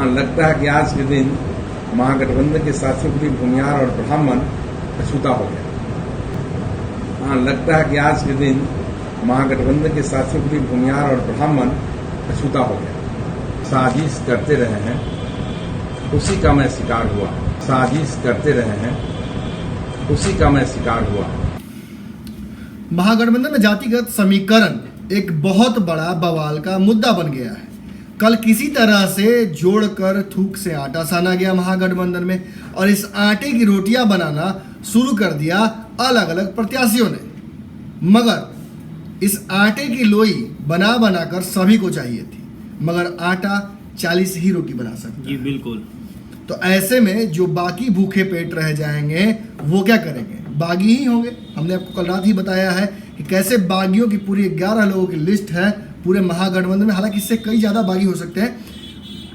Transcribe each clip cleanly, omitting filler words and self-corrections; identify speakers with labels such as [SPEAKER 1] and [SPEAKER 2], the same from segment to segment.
[SPEAKER 1] हाँ, लगता है कि आज के दिन महागठबंधन के साथियों के लिए भूमिहार और ब्राह्मण अछूता हो गया। हाँ, लगता है कि आज के दिन महागठबंधन के साथियों के लिए भूमिहार और ब्राह्मण अछूता हो गया। साजिश करते रहे हैं, उसी का मैं शिकार हुआ। साजिश करते रहे हैं, उसी का मैं शिकार हुआ।
[SPEAKER 2] महागठबंधन में जातिगत समीकरण एक बहुत बड़ा बवाल का मुद्दा बन गया है। कल किसी तरह से जोड़कर थूक से आटा साना गया महागठबंधन में, और इस आटे की रोटियां बनाना शुरू कर दिया अलग अलग प्रत्याशियों ने। मगर इस आटे की लोई बना बनाकर सभी को चाहिए थी, मगर आटा 40 ही रोटी बना सकता
[SPEAKER 3] जी बिल्कुल।
[SPEAKER 2] तो ऐसे में जो बाकी भूखे पेट रह जाएंगे वो क्या करेंगे? बागी ही होंगे। हमने आपको कल रात ही बताया है कि कैसे बागियों की पूरी 11 लोगों की लिस्ट है पूरे महागठबंधन में। हालांकि इससे कई ज़्यादा बागी हो सकते हैं।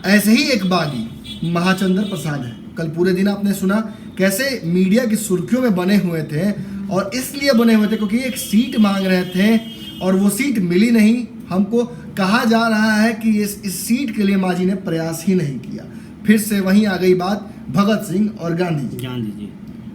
[SPEAKER 2] ऐसे ही एक बागी महाचंद्र प्रसाद है। कल पूरे दिन आपने सुना कैसे मीडिया की सुर्खियों में बने हुए थे, और इसलिए बने हुए थे क्योंकि एक सीट मांग रहे थे और वो सीट मिली नहीं। हमको कहा जा रहा है कि इस सीट के लिए मांझी ने प्रयास ही नहीं किया। फिर से वहीं आ गई बात भगत सिंह और गांधी जी।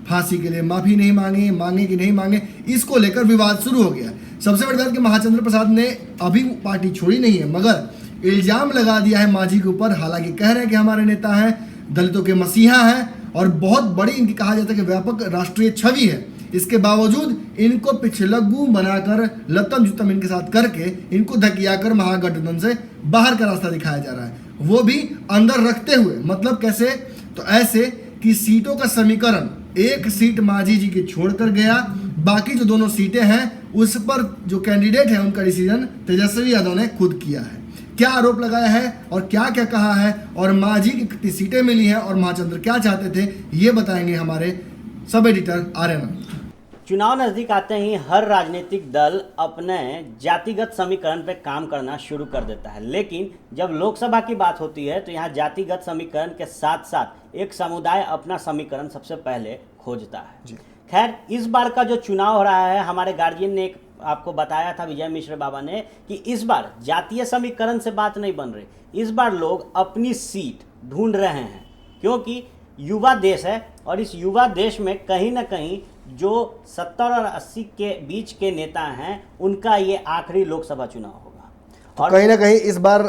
[SPEAKER 2] फांसी के लिए माफी नहीं मांगे कि नहीं मांगे, इसको लेकर विवाद शुरू हो गया। सबसे बड़ी बात कि महाचंद्र प्रसाद ने अभी पार्टी छोड़ी नहीं है, मगर इल्जाम लगा दिया है मांझी के ऊपर। हालांकि कह रहे हैं कि हमारे नेता हैं, दलितों के मसीहा हैं, और बहुत बड़ी इनकी कहा जाता है कि व्यापक राष्ट्रीय छवि है। इसके बावजूद इनको पिछलग्गू बनाकर लतम जुतम इनके साथ करके इनको धकियाकर महागठबंधन से बाहर का रास्ता दिखाया जा रहा है, वो भी अंदर रखते हुए। मतलब कैसे? तो ऐसे कि सीटों का समीकरण एक सीट मांझी जी की छोड़कर गया, बाकी जो दोनों सीटें हैं उस पर जो कैंडिडेट है उनका डिसीजन तेजस्वी यादव ने खुद किया है। क्या आरोप लगाया है और क्या क्या कहा है, और मांझी की कितनी सीटें मिली हैं, और महाचंद्र क्या चाहते थे, ये बताएंगे हमारे सब एडिटर आर्यन।
[SPEAKER 3] चुनाव नज़दीक आते ही हर राजनीतिक दल अपने जातिगत समीकरण पर काम करना शुरू कर देता है, लेकिन जब लोकसभा की बात होती है तो यहाँ जातिगत समीकरण के साथ साथ एक समुदाय अपना समीकरण सबसे पहले खोजता है। खैर, इस बार का जो चुनाव हो रहा है, हमारे गार्जियन ने आपको बताया था, विजय मिश्र बाबा ने, कि इस बार जातीय समीकरण से बात नहीं बन रही। इस बार लोग अपनी सीट ढूंढ रहे हैं, क्योंकि युवा देश है, और इस युवा देश में कहीं ना कहीं जो 70 और 80 के बीच के नेता हैं, उनका ये आखिरी लोकसभा चुनाव होगा।
[SPEAKER 2] तो कहीं ना कहीं इस बार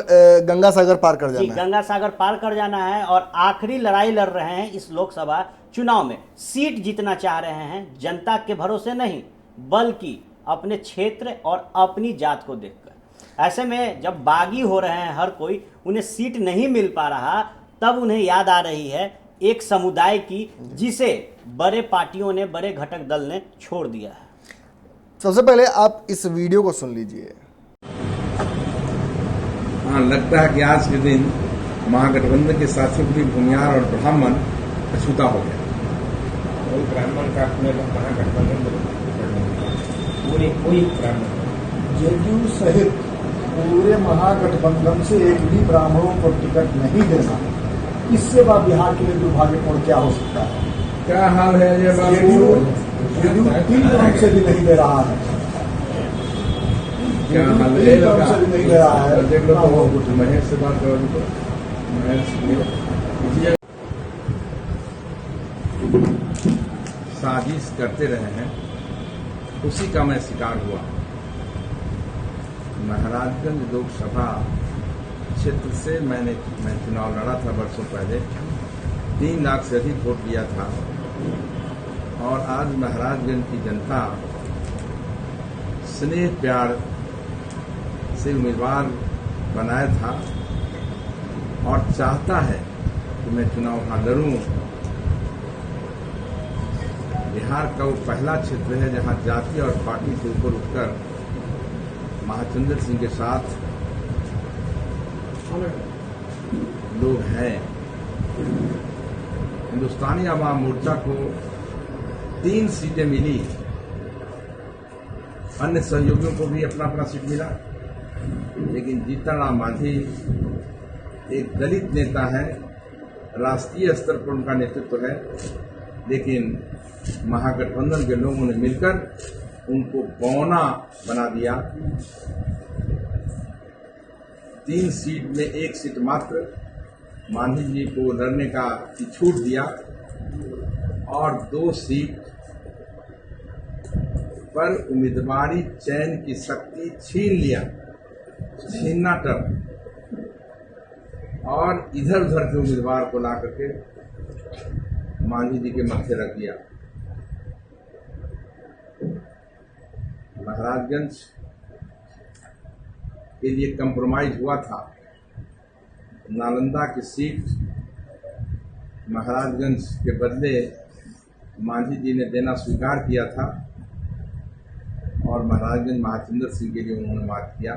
[SPEAKER 2] गंगा सागर पार कर जाना है।
[SPEAKER 3] गंगा सागर पार कर जाना है, और आखिरी लड़ाई लड़ रहे हैं इस लोकसभा चुनाव में। सीट जीतना चाह रहे हैं जनता के भरोसे नहीं, बल्कि अपने क्षेत्र और अपनी जात को देखकर। ऐसे में जब बागी हो रहे हैं हर कोई, उन्हें सीट नहीं मिल पा रहा, तब उन्हें याद आ रही है एक समुदाय की, जिसे बड़े पार्टियों ने, बड़े घटक दल ने छोड़ दिया है।
[SPEAKER 2] सबसे पहले आप इस वीडियो को सुन लीजिए।
[SPEAKER 1] हाँ, लगता है कि आज के दिन महागठबंधन के साथियों के लिए भूमिहार और ब्राह्मण अछूता हो गया।
[SPEAKER 4] कोई ब्राह्मण का अपने महागठबंधन कोई ब्राह्मण
[SPEAKER 5] जेडीयू सहित पूरे महागठबंधन से एक भी ब्राह्मणों को टिकट नहीं देना, इससे बा बिहार के लिए दुर्भाग्यपूर्ण क्या हो सकता है?
[SPEAKER 1] क्या हाल है ये बाबू?
[SPEAKER 5] जेडीयू 3 टर्म से भी नहीं दे रहा है।
[SPEAKER 1] क्या हाल है?
[SPEAKER 5] 3 टर्म से भी नहीं दे रहा है।
[SPEAKER 1] देख लो तो महेश से बात करो। साजिश करते रहे हैं, उसी का मैं शिकार हुआ। महाराजगंज लोकसभा क्षेत्र से मैं चुनाव लड़ा था वर्षों पहले। 3 लाख से अधिक वोट दिया था, और आज महाराजगंज की जनता स्नेह प्यार से उम्मीदवार बनाया था और चाहता है कि मैं चुनाव वहां लड़ूं। बिहार का वो पहला क्षेत्र है जहां जाति और पार्टी से ऊपर उठकर महाचंद्र सिंह के साथ लोग हैं। हिंदुस्तानी आवाम मोर्चा को 3 सीटें मिली, अन्य सहयोगियों को भी अपना अपना सीट मिला, लेकिन जीतन राम मांझी एक दलित नेता है, राष्ट्रीय स्तर पर उनका नेतृत्व है, लेकिन महागठबंधन के लोगों ने मिलकर उनको बौना बना दिया। 3 सीट में 1 सीट मात्र मांझी जी को लड़ने का छूट दिया और 2 सीट पर उम्मीदवारी चयन की शक्ति छीन लिया, छीनना टर्म, और इधर उधर के उम्मीदवार को ला करके मांझी जी के मत्थे रख दिया। महाराजगंज के लिए कंप्रोमाइज हुआ था। नालंदा की सीट महाराजगंज के बदले मांझी जी ने देना स्वीकार किया था और महाराजगंज महाचंद्र सिंह के लिए उन्होंने बात किया।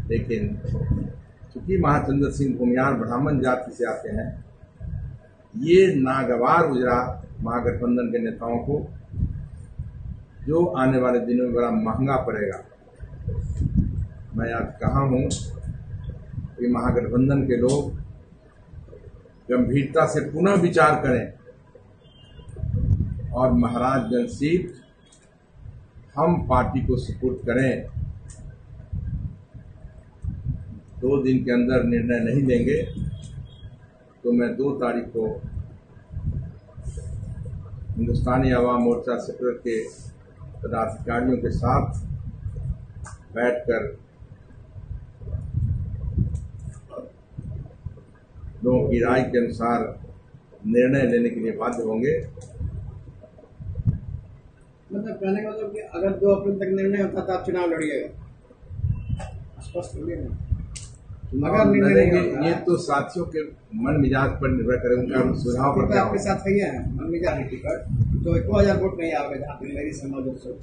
[SPEAKER 1] लेकिन चूंकि महाचंद्र सिंह भूमियार ब्राह्मण जाति से आते हैं, ये नागवार गुजरा महागठबंधन के नेताओं को, जो आने वाले दिनों में बड़ा महंगा पड़ेगा। मैं आज कहा हूँ कि महागठबंधन के लोग गंभीरता से पुनः विचार करें और महाराजगंज सीट हम पार्टी को सुपुर्द करें। 2 दिन के अंदर निर्णय नहीं लेंगे तो मैं 2 तारीख को हिंदुस्तानी आवाम मोर्चा सेक्टर के पदाधिकारियों के साथ बैठकर लोगों की राय के अनुसार निर्णय लेने के लिए बाध्य होंगे।
[SPEAKER 6] मतलब कहने का मतलब कि अगर 2 अप्रैल तक निर्णय होता तो आप चुनाव लड़िएगा, स्पष्ट हो गया ना। अगर निर्णय
[SPEAKER 1] लड़ेंगे
[SPEAKER 6] नहीं
[SPEAKER 1] ये तो साथियों के मन मिजाज पर निर्भर करेगा, उनका सुझाव पर क्या
[SPEAKER 6] आपके
[SPEAKER 1] होगा।
[SPEAKER 6] साथ है मन मिजाज टिकट तो 2000 वोट नहीं आएगा, जहाँ तक मेरी समझ और सोच।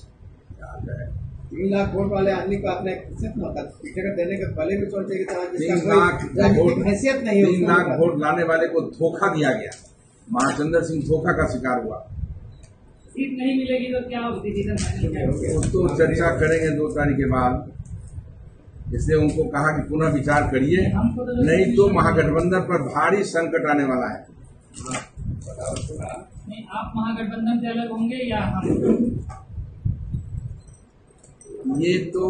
[SPEAKER 6] 3 लाख वोट वाले आदमी को आपने टिकट देने के पहले भी सोचे कि
[SPEAKER 1] 3 लाख
[SPEAKER 6] राजनीतिक हैसियत नहीं है।
[SPEAKER 1] 3 लाख वोट लाने वाले को धोखा दिया गया। महाचंद्र सिंह धोखा का शिकार हुआ।
[SPEAKER 7] सीट नहीं मिलेगी तो क्या डिसीजन फाइनल क्या होगा?
[SPEAKER 1] वो तो चर्चा करेंगे 2 तारीख के बाद। इसलिए उनको कहा कि पुनः विचार करिए, नहीं तो महागठबंधन पर भारी संकट आने वाला है।
[SPEAKER 7] नहीं, आप महागठबंधन से अलग होंगे या हम?
[SPEAKER 1] ये तो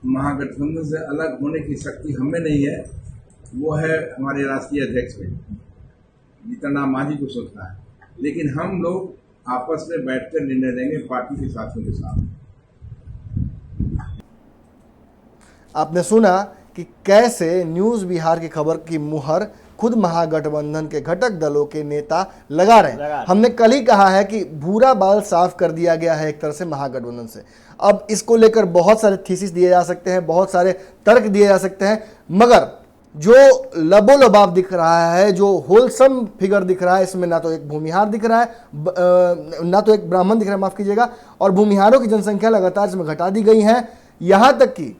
[SPEAKER 1] महागठबंधन से अलग होने की शक्ति हमें नहीं है, वो है हमारे राष्ट्रीय अध्यक्ष में, जितना मांझी को सोचना है। लेकिन हम लोग आपस में बैठकर निर्णय लेंगे पार्टी के साथियों के साथ।
[SPEAKER 2] आपने सुना कि कैसे न्यूज़ बिहार की खबर की मुहर खुद महागठबंधन के घटक दलों के नेता लगा रहे हैं। हमने कल ही कहा है कि भूरा बाल साफ कर दिया गया है एक तरह से महागठबंधन से। अब इसको लेकर बहुत सारे थीसिस दिए जा सकते हैं, बहुत सारे तर्क दिए जा सकते हैं, मगर जो लबोलबाब दिख रहा है, जो होलसम फिगर दिख रहा है, इसमें ना तो एक भूमिहार दिख रहा है, ना तो एक ब्राह्मण दिख रहा है, माफ कीजिएगा, और भूमिहारों की जनसंख्या लगातार इसमें घटा दी गई है। यहां तक कि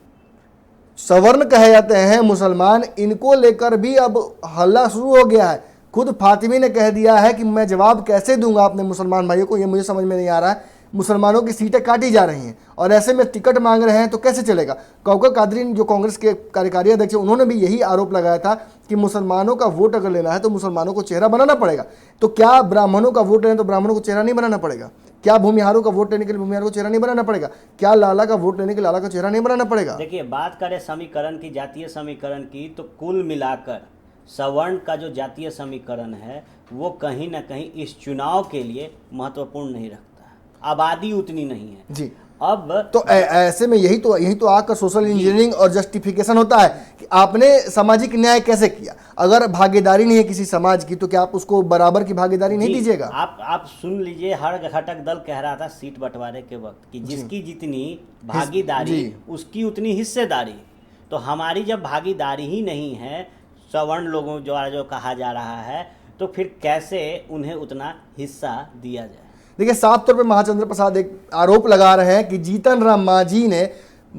[SPEAKER 2] सवर्ण कहे जाते हैं मुसलमान, इनको लेकर भी अब हल्ला शुरू हो गया है। खुद फातिमी ने कह दिया है कि मैं जवाब कैसे दूंगा अपने मुसलमान भाइयों को, ये मुझे समझ में नहीं आ रहा है। मुसलमानों की सीटें काटी जा रही हैं और ऐसे में टिकट मांग रहे हैं तो कैसे चलेगा। कौकब कादरी जो कांग्रेस के कार्यकारी अध्यक्ष हैं, उन्होंने भी यही आरोप लगाया था कि मुसलमानों का वोट अगर लेना है तो मुसलमानों को चेहरा बनाना पड़ेगा। तो क्या ब्राह्मणों का वोट लेना तो ब्राह्मणों को चेहरा नहीं बनाना पड़ेगा? क्या भूमिहारों का वोट लेने के लिए भूमिहारों को चेहरा नहीं बनाना पड़ेगा? क्या लाला का वोट लेने के लिए लाला का चेहरा नहीं बनाना पड़ेगा?
[SPEAKER 3] देखिए, बात करें समीकरण की, जातीय समीकरण की, तो कुल मिलाकर सवर्ण का जो जातीय समीकरण है वो कहीं ना कहीं इस चुनाव के लिए महत्वपूर्ण नहीं रखता है। आबादी उतनी नहीं है
[SPEAKER 2] जी।
[SPEAKER 3] अब
[SPEAKER 2] तो ऐसे में यही तो आकर सोशल इंजीनियरिंग और जस्टिफिकेशन होता है कि आपने सामाजिक न्याय कैसे किया। अगर भागीदारी नहीं है किसी समाज की तो क्या आप उसको बराबर की भागीदारी नहीं दीजिएगा?
[SPEAKER 3] आप सुन लीजिए, हर घटक दल कह रहा था सीट बंटवारे के वक्त कि जिसकी जितनी भागीदारी उसकी उतनी हिस्सेदारी। तो हमारी जब भागीदारी ही नहीं है सवर्ण लोगों जो कहा जा रहा है, तो फिर कैसे उन्हें उतना हिस्सा दिया जाए?
[SPEAKER 2] देखिए, साफ तौर पे महाचंद्र प्रसाद एक आरोप लगा रहे हैं कि जीतन राम मांझी ने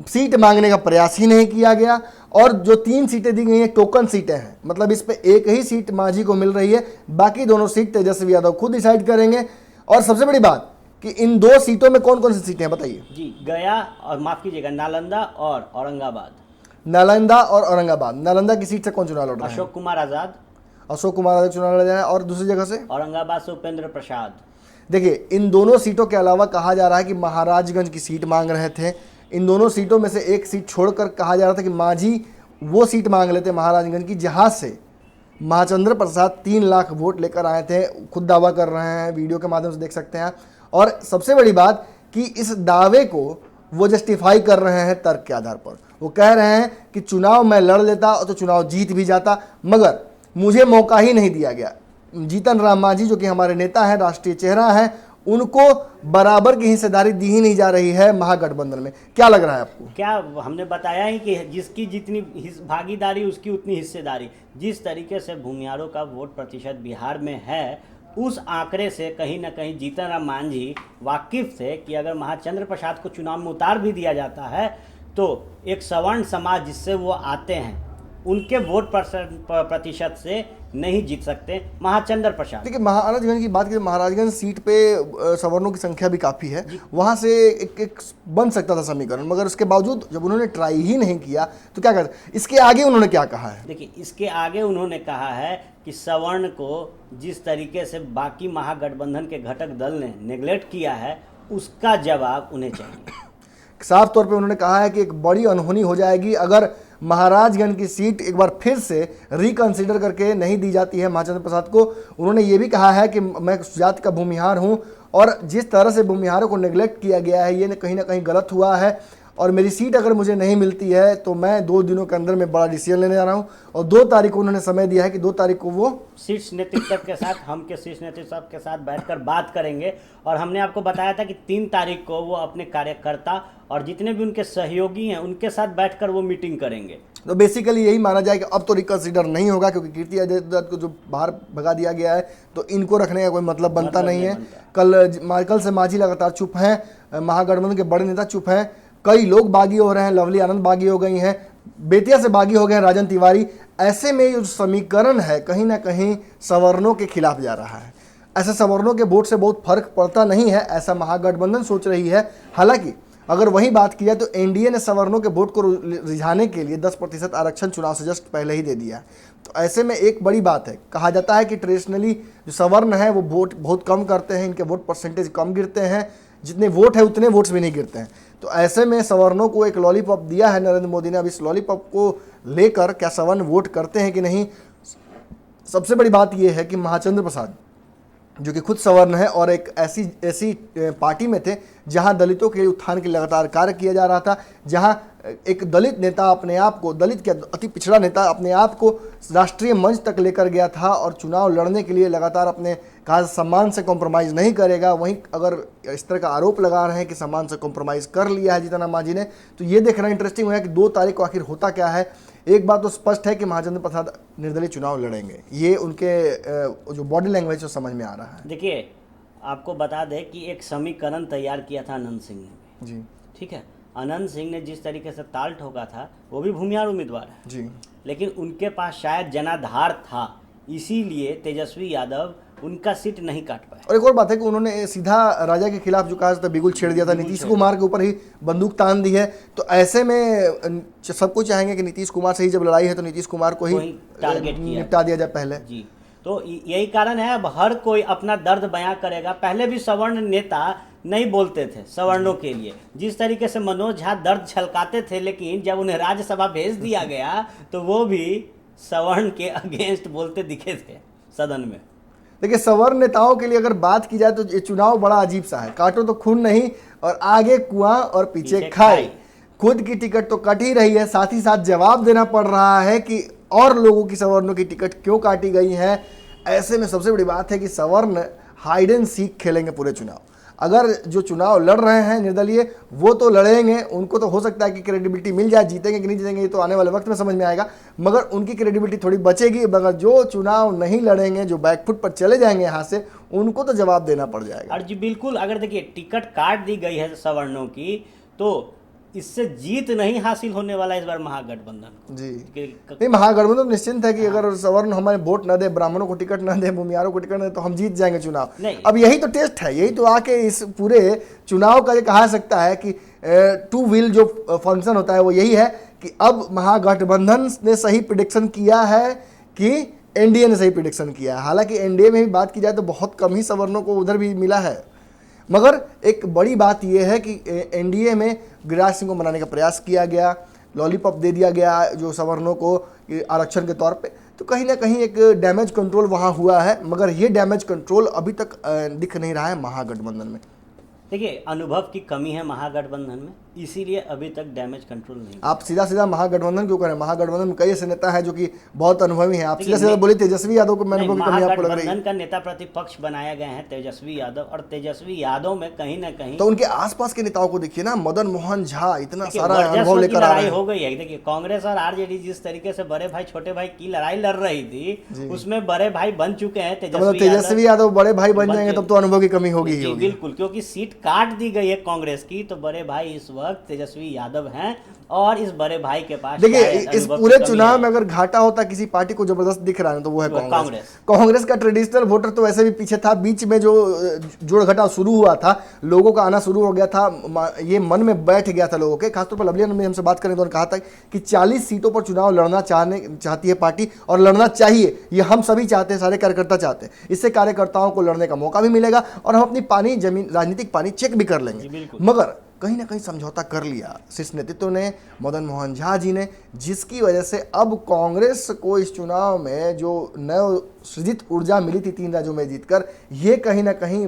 [SPEAKER 2] सीट मांगने का प्रयास ही नहीं किया गया और जो 3 सीटें दी गई हैं टोकन सीटें हैं। मतलब इस पे एक ही सीट मांझी को मिल रही है, बाकी दोनों सीट तेजस्वी यादव खुद डिसाइड करेंगे। और सबसे बड़ी बात कि इन 2 सीटों में कौन कौन सी सीटें हैं बताइए?
[SPEAKER 3] जी, गया और माफ कीजिएगा नालंदा और औरंगाबाद।
[SPEAKER 2] नालंदा और औरंगाबाद। नालंदा की सीट से कौन चुनाव लड़ रहा है?
[SPEAKER 3] अशोक कुमार आजाद।
[SPEAKER 2] अशोक कुमार आजाद चुनाव लड़ रहे हैं। और दूसरी जगह से
[SPEAKER 3] औरंगाबाद से उपेंद्र प्रसाद।
[SPEAKER 2] देखिए, इन दोनों सीटों के अलावा कहा जा रहा है कि महाराजगंज की सीट मांग रहे थे। इन दोनों सीटों में से एक सीट छोड़कर कहा जा रहा था कि मांझी वो सीट मांग लेते महाराजगंज की, जहाँ से महाचंद्र प्रसाद 3 लाख वोट लेकर आए थे। खुद दावा कर रहे हैं, वीडियो के माध्यम से देख सकते हैं। और सबसे बड़ी बात कि इस दावे को वो जस्टिफाई कर रहे हैं तर्क के आधार पर। वो कह रहे हैं कि चुनाव मैं लड़ लेता तो चुनाव जीत भी जाता, मगर मुझे मौका ही नहीं दिया गया। जीतन राम मांझी जो कि हमारे नेता हैं, राष्ट्रीय चेहरा हैं, उनको बराबर की हिस्सेदारी दी ही नहीं जा रही है महागठबंधन में। क्या लग रहा है आपको?
[SPEAKER 3] क्या हमने बताया ही कि जिसकी जितनी भागीदारी उसकी उतनी हिस्सेदारी। जिस तरीके से भूमिहारों का वोट प्रतिशत बिहार में है, उस आंकड़े से कहीं ना कहीं जीतन राम मांझी वाकिफ थे कि अगर महाचंद्र प्रसाद को चुनाव में उतार भी दिया जाता है तो एक सवर्ण समाज जिससे वो आते हैं उनके वोट प्रतिशत से नहीं जीत सकते महाचंद्र प्रसाद।
[SPEAKER 2] देखिए, महाराजगंज की बात करें, महाराजगंज सीट पे सवर्णों की संख्या भी काफ़ी है, वहाँ से एक बन सकता था समीकरण, मगर उसके बावजूद जब उन्होंने ट्राई ही नहीं किया तो क्या करते। इसके आगे उन्होंने क्या कहा है? देखिए,
[SPEAKER 3] इसके आगे उन्होंने कहा है कि सवर्ण को जिस तरीके से बाकी महागठबंधन के घटक दल ने नेग्लेक्ट किया है, उसका जवाब उन्हें चाहिए।
[SPEAKER 2] साफ तौर पे उन्होंने कहा है कि एक बड़ी अनहोनी हो जाएगी अगर महाराजगंज की सीट एक बार फिर से रिकंसिडर करके नहीं दी जाती है महाचंद्र प्रसाद को। उन्होंने ये भी कहा है कि मैं जाति का भूमिहार हूँ और जिस तरह से भूमिहारों को नेग्लेक्ट किया गया है ये कहीं ना कहीं गलत हुआ है, और मेरी सीट अगर मुझे नहीं मिलती है तो मैं 2 दिनों के अंदर में बड़ा डिसीजन लेने जा रहा हूँ। और 2 तारीख को उन्होंने समय दिया है कि 2 तारीख को वो
[SPEAKER 3] शीर्ष नेतृत्व के साथ, हम के शीर्ष नेतृत्व के साथ बैठकर बात करेंगे। और हमने आपको बताया था कि 3 तारीख को वो अपने कार्यकर्ता और जितने भी उनके सहयोगी हैं उनके साथ बैठकर वो मीटिंग करेंगे।
[SPEAKER 2] तो बेसिकली यही माना जाए कि अब तो रिकंसिडर नहीं होगा, क्योंकि कीर्ति आदित्य दत्त को जो बाहर भगा दिया गया है तो इनको रखने का कोई मतलब बनता नहीं है। कल से मांझी लगातार चुप हैं, महागठबंधन के बड़े नेता चुप हैं, कई लोग बागी हो रहे हैं, लवली आनंद बागी हो गई हैं, बेतिया से बागी हो गए हैं राजन तिवारी। ऐसे में जो समीकरण है कहीं ना कहीं सवर्णों के खिलाफ जा रहा है। ऐसे सवर्णों के वोट से बहुत फर्क पड़ता नहीं है, ऐसा महागठबंधन सोच रही है। हालांकि अगर वही बात की जाए तो एनडीए ने सवर्णों के वोट को रिझाने के लिए 10% आरक्षण चुनाव से जस्ट पहले ही दे दिया है। तो ऐसे में एक बड़ी बात है, कहा जाता है कि ट्रेडिशनली जो सवर्ण है वो वोट बहुत कम करते हैं, इनके वोट परसेंटेज कम गिरते हैं, जितने वोट है उतने वोट्स भी नहीं गिरते हैं। तो ऐसे में सवर्णों को एक लॉलीपॉप दिया है नरेंद्र मोदी ने। अब इस लॉलीपॉप को लेकर क्या सवर्ण वोट करते हैं कि नहीं? सबसे बड़ी बात यह है कि महाचंद्र प्रसाद जो कि खुद सवर्ण है और एक ऐसी पार्टी में थे जहां दलितों के उत्थान के लगातार कार्य किया जा रहा था, जहां एक दलित नेता अपने आप को, दलित के अति पिछड़ा नेता अपने आप को राष्ट्रीय मंच तक लेकर गया था और चुनाव लड़ने के लिए लगातार अपने कहा सम्मान से कॉम्प्रोमाइज़ नहीं करेगा। वहीं अगर इस तरह का आरोप लगा रहे हैं कि सम्मान से कॉम्प्रोमाइज़ कर लिया है जीतन राम मांझी ने, तो ये देखना इंटरेस्टिंग होगा कि 2 तारीख को आखिर होता क्या है। एक बात तो स्पष्ट है कि महाचंद्र प्रसाद निर्दलीय चुनाव लड़ेंगे, ये उनके जो बॉडी लैंग्वेज समझ में आ रहा है।
[SPEAKER 3] देखिए, आपको बता दें कि एक समीकरण तैयार किया था अनंत सिंह ने
[SPEAKER 2] जी,
[SPEAKER 3] ठीक है। अनंत सिंह ने जिस तरीके से ताल ठोका था, वो भी भूमिहार उम्मीदवार है
[SPEAKER 2] जी,
[SPEAKER 3] लेकिन उनके पास शायद जनाधार था, इसीलिए तेजस्वी यादव उनका सीट नहीं काट पाए।
[SPEAKER 2] और एक और बात है कि उन्होंने सीधा राजा के खिलाफ जो कहा था बिगुल छेड़ दिया था, नीतीश कुमार के ऊपर ही बंदूक तान दी है। तो ऐसे में सबको चाहेंगे कि नीतीश कुमार से ही जब लड़ाई है तो नीतीश कुमार को ही
[SPEAKER 3] टारगेट
[SPEAKER 2] निपटा दिया जाए पहले।
[SPEAKER 3] जी, तो यही कारण है अब हर कोई अपना दर्द बयां करेगा। पहले भी सवर्ण नेता नहीं बोलते थे सवर्णों के लिए, जिस तरीके से मनोज झा दर्द छलकाते थे, लेकिन जब उन्हें राज्यसभा भेज दिया गया तो वो भी सवर्ण के अगेंस्ट बोलते दिखे थे सदन में।
[SPEAKER 2] देखिए, सवर्ण नेताओं के लिए अगर बात की जाए तो ये चुनाव बड़ा अजीब सा है। काटो तो खून नहीं और आगे कुआं और पीछे खाई। खुद की टिकट तो कट ही रही है, साथ ही साथ जवाब देना पड़ रहा है कि और लोगों की सवर्णों की टिकट क्यों काटी गई है। ऐसे में सबसे बड़ी बात है कि सवर्ण हाइड एंड सीक खेलेंगे पूरे चुनाव। अगर जो चुनाव लड़ रहे हैं निर्दलीय वो तो लड़ेंगे, उनको तो हो सकता है कि क्रेडिबिलिटी मिल जाए, जीतेंगे कि नहीं जीतेंगे ये तो आने वाले वक्त में समझ में आएगा, मगर उनकी क्रेडिबिलिटी थोड़ी बचेगी। मगर जो चुनाव नहीं लड़ेंगे, जो बैकफुट पर चले जाएंगे यहाँ से, उनको तो जवाब देना पड़ जाएगा।
[SPEAKER 3] और जी बिल्कुल, अगर देखिए टिकट काट दी गई है सवर्णों की तो इससे जीत नहीं हासिल होने वाला इस बार महागठबंधन
[SPEAKER 2] जी। नहीं, महागठबंधन तो निश्चिंत है कि अगर सवर्ण हमारे वोट न दे, ब्राह्मणों को टिकट न दे, भूमिहारों को टिकट न दे तो हम जीत जाएंगे चुनाव। अब यही तो टेस्ट है, यही तो आके इस पूरे चुनाव का ये कहा सकता है कि टू व्हील जो फंक्शन होता है वो यही है कि अब महागठबंधन ने सही प्रिडिक्शन किया है कि एनडीए ने सही प्रिडिक्शन किया है। हालांकि एनडीए में भी बात की जाए तो बहुत कम ही सवर्णों को उधर भी मिला है, मगर एक बड़ी बात यह है कि एनडीए में गिरिराज सिंह को मनाने का प्रयास किया गया, लॉलीपॉप दे दिया गया जो सवर्णों को आरक्षण के तौर पे, तो कहीं ना कहीं एक डैमेज कंट्रोल वहाँ हुआ है, मगर ये डैमेज कंट्रोल अभी तक दिख नहीं रहा है महागठबंधन में।
[SPEAKER 3] देखिए, अनुभव की कमी है महागठबंधन में, इसीलिए अभी तक डैमेज कंट्रोल नहीं।
[SPEAKER 2] आप सीधा सीधा महागठबंधन क्यों करें? महागठबंधन में कई ऐसे नेता हैं जो कि बहुत अनुभवी हैं। आप सीधा सीधा बोले तेजस्वी यादव को, मैंने कमी आपको लग रही है?
[SPEAKER 3] महागठबंधन का नेता प्रतिपक्ष बनाया गए हैं तेजस्वी यादव, और तेजस्वी यादव में कहीं ना कहीं
[SPEAKER 2] तो उनके आसपास के नेताओं को देखिए ना, मदन मोहन झा इतना सारा अनुभव लेकर आ रहे हैं।
[SPEAKER 3] हो गई है। देखिए, कांग्रेस और आरजेडी जिस तरीके से बड़े भाई छोटे भाई की लड़ाई लड़ रही थी, उसमें बड़े भाई बन चुके हैं
[SPEAKER 2] तेजस्वी यादव बड़े भाई बन जाएंगे तब तो अनुभव की कमी होगी ही होगी।
[SPEAKER 3] बिल्कुल, क्योंकि सीट काट दी गई है कांग्रेस की, तो बड़े भाई इस वक्त तेजस्वी यादव हैं, और इस बड़े भाई के पास
[SPEAKER 2] देखिए इस पूरे चुनाव में अगर घाटा होता किसी पार्टी को जबरदस्त दिख रहा है तो वो है कांग्रेस। कांग्रेस का ट्रेडिशनल वोटर तो वैसे भी पीछे था, बीच में जो जोड़ घटाव शुरू हुआ था, लोगों का आना शुरू हो गया था, ये मन में बैठ गया था लोगों के। खासतौर पर लवलिया ने हमसे बात करें तो उन्होंने कहा था कि 40 सीटों पर चुनाव लड़ना चाहती है पार्टी, और लड़ना चाहिए, ये हम सभी चाहते हैं, सारे कार्यकर्ता चाहते हैं। इससे कार्यकर्ताओं को लड़ने का मौका भी मिलेगा और हम अपनी पानी जमीन राजनीतिक पानी चेक भी कर लेंगे। मगर कहीं ना कहीं समझौता कर लिया शीर्ष नेतृत्व ने, मदन मोहन झा जी ने, जिसकी वजह से अब कांग्रेस को इस चुनाव में जो नव सृजित ऊर्जा मिली थी 3 राज्यों में जीतकर, ये कहीं ना कहीं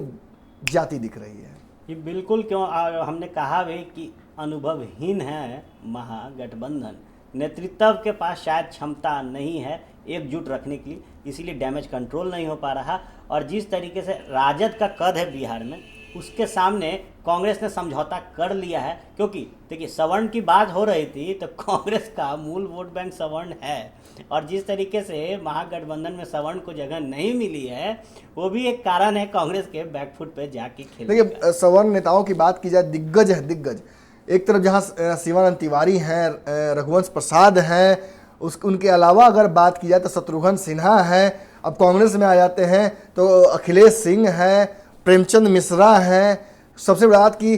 [SPEAKER 2] जाती दिख रही है।
[SPEAKER 3] ये बिल्कुल क्यों हमने कहा भी कि अनुभवहीन है महागठबंधन, नेतृत्व के पास शायद क्षमता नहीं है एकजुट रखने के लिए, इसीलिए डैमेज कंट्रोल नहीं हो पा रहा। और जिस तरीके से राजद का कद है बिहार में, उसके सामने कांग्रेस ने समझौता कर लिया है। क्योंकि देखिए, सवर्ण की बात हो रही थी तो कांग्रेस का मूल वोट बैंक सवर्ण है, और जिस तरीके से महागठबंधन में सवर्ण को जगह नहीं मिली है, वो भी एक कारण है कांग्रेस के बैकफुट पे जाके खेलने का।
[SPEAKER 2] देखिए, सवर्ण नेताओं की बात की जाए, दिग्गज है दिग्गज। एक तरफ जहाँ शिवानंद तिवारी हैं, रघुवंश प्रसाद हैं, उनके अलावा अगर बात की जाए तो शत्रुघ्न सिन्हा है। अब कांग्रेस में आ जाते हैं तो अखिलेश सिंह है, प्रेमचंद मिश्रा हैं, सबसे बड़ी बात कि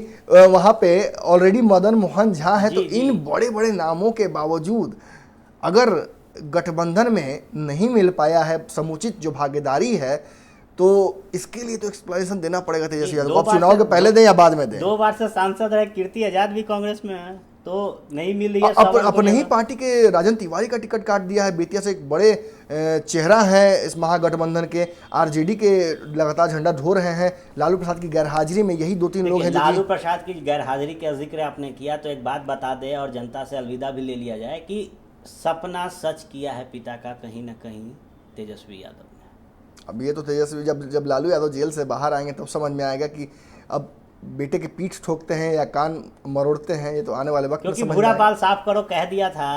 [SPEAKER 2] वहाँ पे ऑलरेडी मदन मोहन झा है। तो इन बड़े बड़े नामों के बावजूद अगर गठबंधन में नहीं मिल पाया है समुचित जो भागीदारी है, तो इसके लिए तो एक्सप्लेनेशन देना पड़ेगा तेजस्वी यादव। आप चुनाव के पहले दें या बाद में दें?
[SPEAKER 3] 2 बार से सांसद रहे कीर्ति आजाद भी कांग्रेस में है, तो नहीं मिल रही है।
[SPEAKER 2] अपने ही पार्टी के राजन तिवारी का टिकट काट दिया है। बेतिया से एक बड़े चेहरा है इस महागठबंधन के, आरजेडी के लगातार झंडा ढो रहे हैं। लालू प्रसाद की गैरहाजिरी में यही 2-3 लोग हैं।
[SPEAKER 3] लालू प्रसाद की गैरहाजिरी का जिक्र आपने किया तो एक बात बता दे और जनता से अलविदा भी ले लिया जाए कि सपना सच किया है पिता का कहीं ना कहीं तेजस्वी यादव ने।
[SPEAKER 2] अब ये तो तेजस्वी जब लालू यादव जेल से बाहर आएंगे तब समझ में आएगा कि अब बेटे की पीठ ठोकते हैं या कान मरोड़ते हैं, ये तो आने वाले वक्त में समझ में आएगा।
[SPEAKER 3] क्योंकि बुरा बाल साफ करो कह दिया था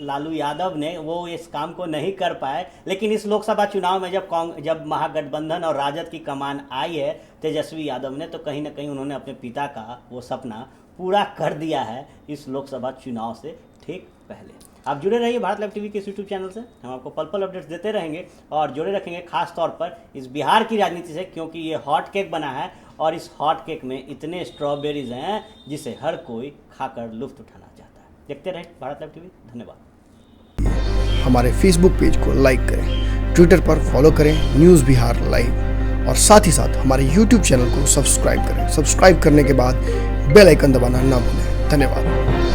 [SPEAKER 3] लालू यादव ने, वो इस काम को नहीं कर पाए। लेकिन इस लोकसभा चुनाव में जब महागठबंधन और राजद की कमान आई है तेजस्वी यादव ने, तो कहीं ना कहीं उन्होंने अपने पिता का वो सपना पूरा कर दिया है इस लोकसभा चुनाव से ठीक पहले। आप जुड़े रहिए भारत लाइव टीवी के यूट्यूब चैनल से, हम आपको पल पल अपडेट्स देते रहेंगे और जुड़े रखेंगे खास तौर पर इस बिहार की राजनीति से, क्योंकि ये हॉट केक बना है और इस हॉट केक में इतने स्ट्रॉबेरीज हैं जिसे हर कोई खाकर लुत्फ उठाना चाहता है। देखते रहें भारत लाइव टीवी। धन्यवाद।
[SPEAKER 2] हमारे फेसबुक पेज को लाइक करें, ट्विटर पर फॉलो करें न्यूज़ बिहार लाइव, और साथ ही साथ हमारे यूट्यूब चैनल को सब्सक्राइब करें। सब्सक्राइब करने के बाद बेल आइकन दबाना ना भूलें। धन्यवाद।